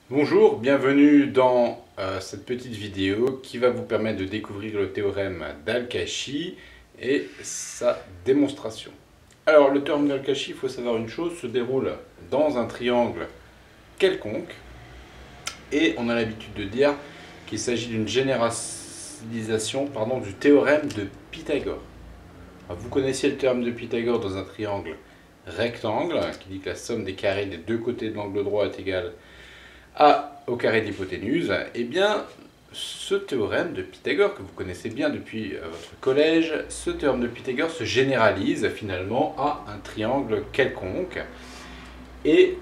Bonjour, bienvenue dans cette petite vidéo qui va vous permettre de découvrir le théorème d'Al-Kashi et sa démonstration. Alors le théorème d'Al-Kashi, il faut savoir une chose, se déroule dans un triangle quelconque et on a l'habitude de dire qu'il s'agit d'une généralisation du théorème de Pythagore. Alors, vous connaissiez le théorème de Pythagore dans un triangle rectangle qui dit que la somme des carrés des deux côtés de l'angle droit est égale au carré de l'hypoténuse, eh bien, ce théorème de Pythagore, que vous connaissez bien depuis votre collège, ce théorème de Pythagore se généralise finalement à un triangle quelconque. Et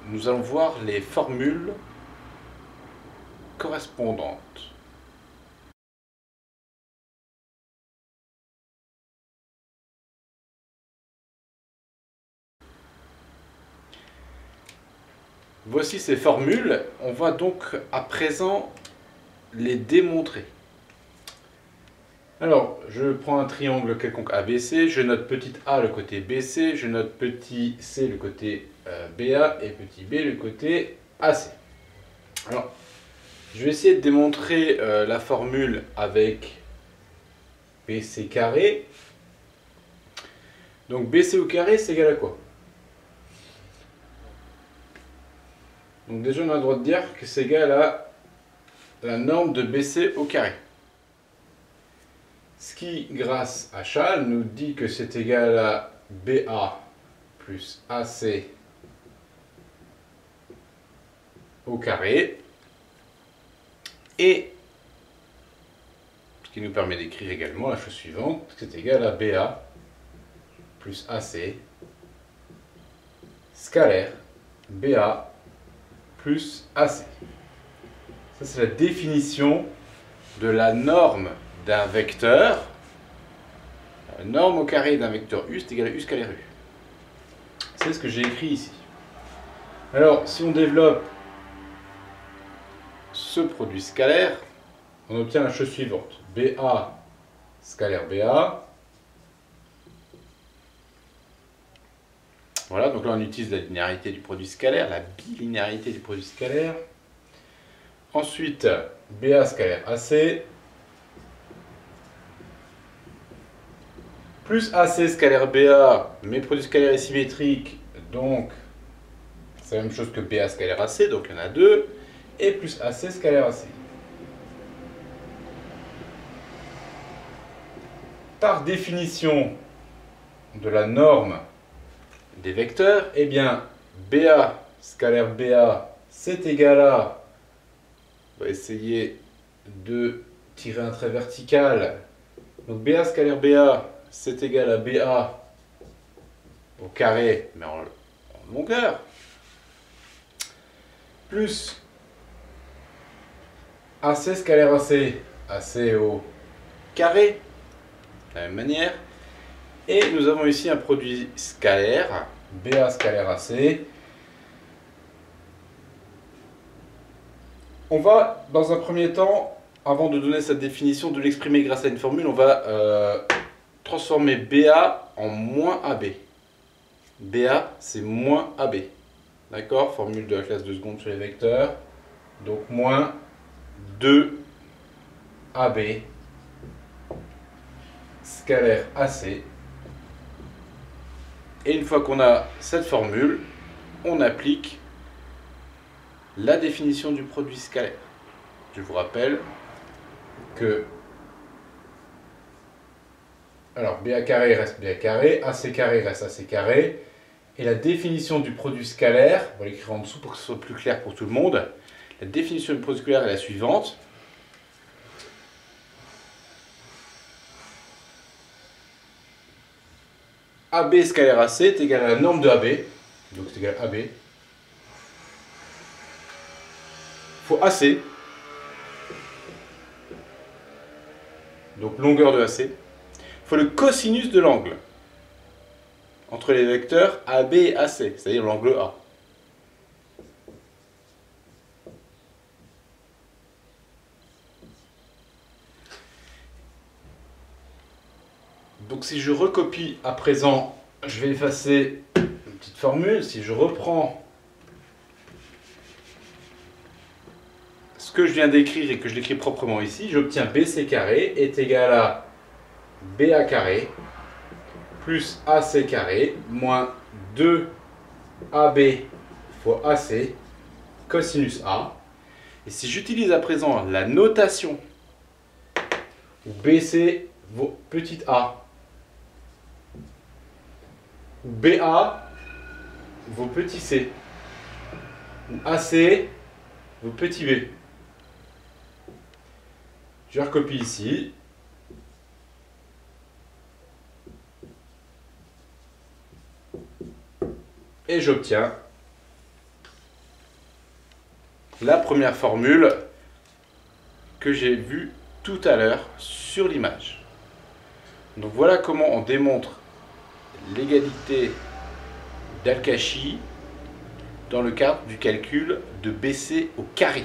nous allons voir les formules correspondantes. Voici ces formules, on va donc à présent les démontrer. Alors, je prends un triangle quelconque ABC, je note petit a le côté BC, je note petit c le côté BA et petit b le côté AC. Alors, je vais essayer de démontrer la formule avec BC carré. Donc BC au carré, c'est égal à quoi? Donc déjà, on a le droit de dire que c'est égal à la norme de BC au carré. Ce qui, grâce à Chasles, nous dit que c'est égal à BA plus AC au carré. Et ce qui nous permet d'écrire également la chose suivante, que c'est égal à BA plus AC scalaire BA plus AC. Ça, c'est la définition de la norme d'un vecteur. La norme au carré d'un vecteur U, c'est égal à U scalaire U. C'est ce que j'ai écrit ici. Alors, si on développe ce produit scalaire, on obtient la chose suivante. BA scalaire BA. Voilà, donc là on utilise la linéarité du produit scalaire, la bilinéarité du produit scalaire. Ensuite, BA scalaire AC. Plus AC scalaire BA, mais produit scalaire est symétrique, donc c'est la même chose que BA scalaire AC, donc il y en a deux. Et plus AC scalaire AC. Par définition de la norme des vecteurs, eh bien, BA scalaire BA, c'est égal à, on va essayer de tirer un trait vertical, donc BA scalaire BA, c'est égal à BA au carré, mais en longueur, plus AC scalaire AC, AC au carré, de la même manière. Et nous avons ici un produit scalaire, BA scalaire AC. On va, dans un premier temps, avant de donner cette définition, de l'exprimer grâce à une formule, on va transformer BA en moins AB. BA, c'est moins AB. D'accord? Formule de la classe de seconde sur les vecteurs. Donc, moins 2AB scalaire AC. Et une fois qu'on a cette formule, on applique la définition du produit scalaire. Je vous rappelle que alors BA carré reste BA carré, AC carré reste AC carré, et la définition du produit scalaire, on va l'écrire en dessous pour que ce soit plus clair pour tout le monde, la définition du produit scalaire est la suivante. AB scalaire AC est égal à la norme de AB, donc c'est égal à AB, fois AC, donc longueur de AC, fois le cosinus de l'angle entre les vecteurs AB et AC, c'est-à-dire l'angle A. Donc si je recopie à présent, je vais effacer une petite formule. Si je reprends que je viens d'écrire et que je l'écris proprement ici, j'obtiens BC carré est égal à BA carré plus AC carré moins 2AB fois AC cosinus A. Et si j'utilise à présent la notation où BC vaut petit a, où BA vaut petit c, où AC vaut petit b, je recopie ici. Et j'obtiens la première formule que j'ai vue tout à l'heure sur l'image. Donc voilà comment on démontre l'égalité d'Al-Kashi dans le cadre du calcul de BC au carré.